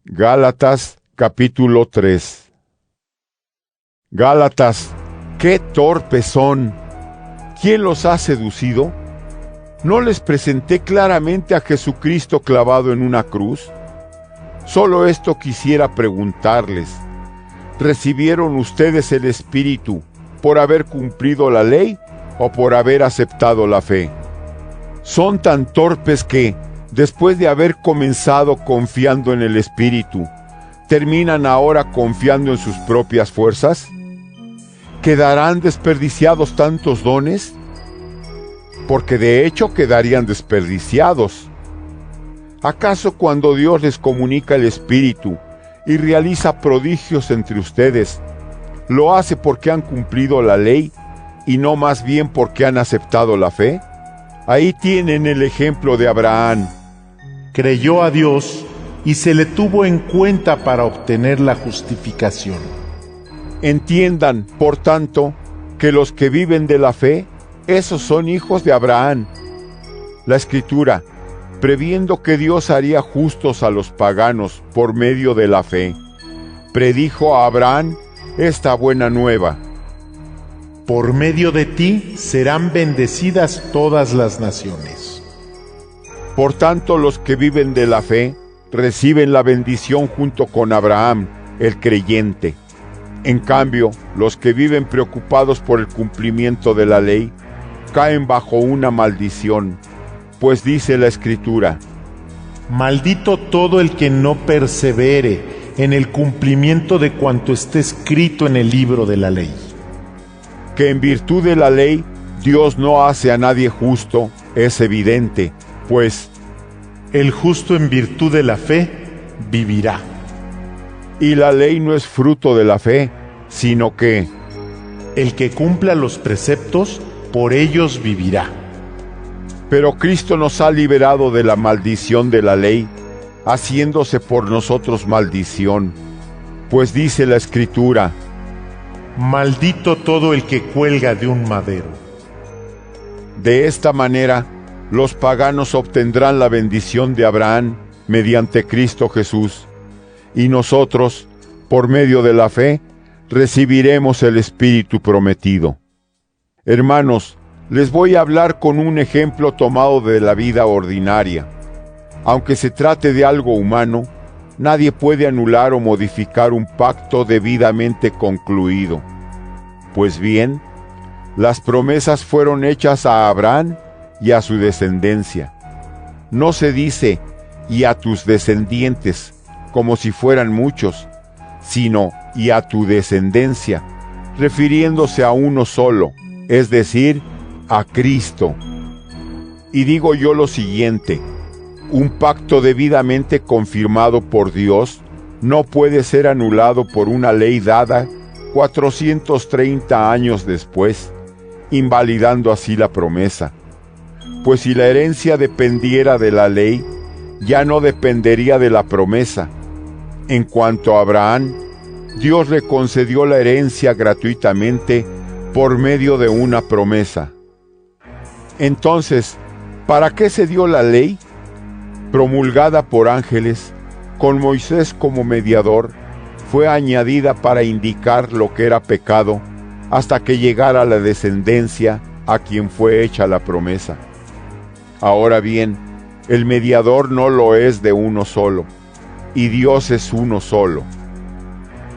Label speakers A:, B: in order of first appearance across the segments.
A: Gálatas capítulo 3. Gálatas, qué torpes son. ¿Quién los ha seducido? ¿No les presenté claramente a Jesucristo clavado en una cruz? Solo esto quisiera preguntarles. ¿Recibieron ustedes el Espíritu por haber cumplido la ley o por haber aceptado la fe? Son tan torpes que, después de haber comenzado confiando en el Espíritu, ¿terminan ahora confiando en sus propias fuerzas? ¿Quedarán desperdiciados tantos dones? Porque de hecho quedarían desperdiciados. ¿Acaso cuando Dios les comunica el Espíritu y realiza prodigios entre ustedes, lo hace porque han cumplido la ley y no más bien porque han aceptado la fe? Ahí tienen el ejemplo de Abraham.
B: Creyó a Dios y se le tuvo en cuenta para obtener la justificación.
A: Entiendan, por tanto, que los que viven de la fe, esos son hijos de Abraham. La Escritura, previendo que Dios haría justos a los paganos por medio de la fe, predijo a Abraham esta buena nueva:
B: por medio de ti serán bendecidas todas las naciones.
A: Por tanto, los que viven de la fe reciben la bendición junto con Abraham, el creyente. En cambio, los que viven preocupados por el cumplimiento de la ley caen bajo una maldición, pues dice la Escritura:
B: maldito todo el que no persevere en el cumplimiento de cuanto esté escrito en el libro de la ley.
A: Que en virtud de la ley Dios no hace a nadie justo es evidente, pues
B: el justo en virtud de la fe vivirá.
A: Y la ley no es fruto de la fe, sino que
B: el que cumpla los preceptos, por ellos vivirá.
A: Pero Cristo nos ha liberado de la maldición de la ley, haciéndose por nosotros maldición, pues dice la Escritura:
B: maldito todo el que cuelga de un madero.
A: De esta manera, los paganos obtendrán la bendición de Abraham mediante Cristo Jesús, y nosotros, por medio de la fe, recibiremos el Espíritu prometido. Hermanos, les voy a hablar con un ejemplo tomado de la vida ordinaria. Aunque se trate de algo humano, nadie puede anular o modificar un pacto debidamente concluido. Pues bien, las promesas fueron hechas a Abraham y a su descendencia. No se dice «y a tus descendientes», como si fueran muchos, sino «y a tu descendencia», refiriéndose a uno solo, es decir, a Cristo. Y digo yo lo siguiente: un pacto debidamente confirmado por Dios no puede ser anulado por una ley dada 430 años después, invalidando así la promesa. Pues si la herencia dependiera de la ley, ya no dependería de la promesa. En cuanto a Abraham, Dios le concedió la herencia gratuitamente por medio de una promesa. Entonces, ¿para qué se dio la ley? Promulgada por ángeles, con Moisés como mediador, fue añadida para indicar lo que era pecado, hasta que llegara la descendencia a quien fue hecha la promesa. Ahora bien, el mediador no lo es de uno solo, y Dios es uno solo.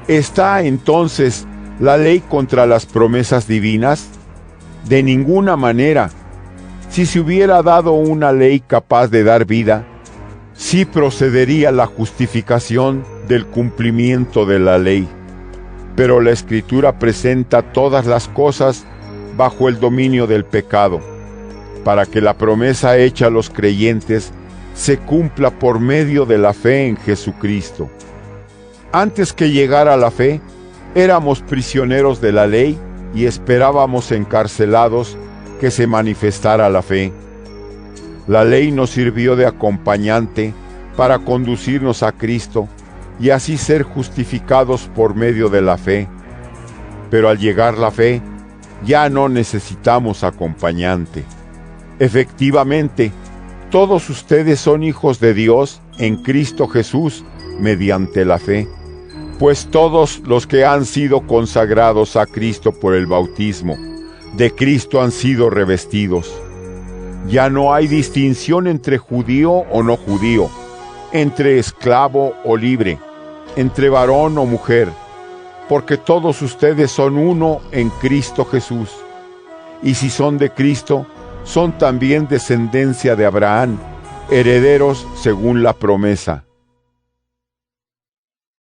A: ¿Está entonces la ley contra las promesas divinas? De ninguna manera. Si se hubiera dado una ley capaz de dar vida, sí procedería la justificación del cumplimiento de la ley. Pero la Escritura presenta todas las cosas bajo el dominio del pecado, para que la promesa hecha a los creyentes se cumpla por medio de la fe en Jesucristo. Antes que llegara la fe, éramos prisioneros de la ley y esperábamos encarcelados que se manifestara la fe. La ley nos sirvió de acompañante para conducirnos a Cristo y así ser justificados por medio de la fe. Pero al llegar la fe, ya no necesitamos acompañante. Efectivamente, todos ustedes son hijos de Dios en Cristo Jesús mediante la fe, pues todos los que han sido consagrados a Cristo por el bautismo, de Cristo han sido revestidos. Ya no hay distinción entre judío o no judío, entre esclavo o libre, entre varón o mujer, porque todos ustedes son uno en Cristo Jesús. Y si son de Cristo, son también descendencia de Abraham, herederos según la promesa.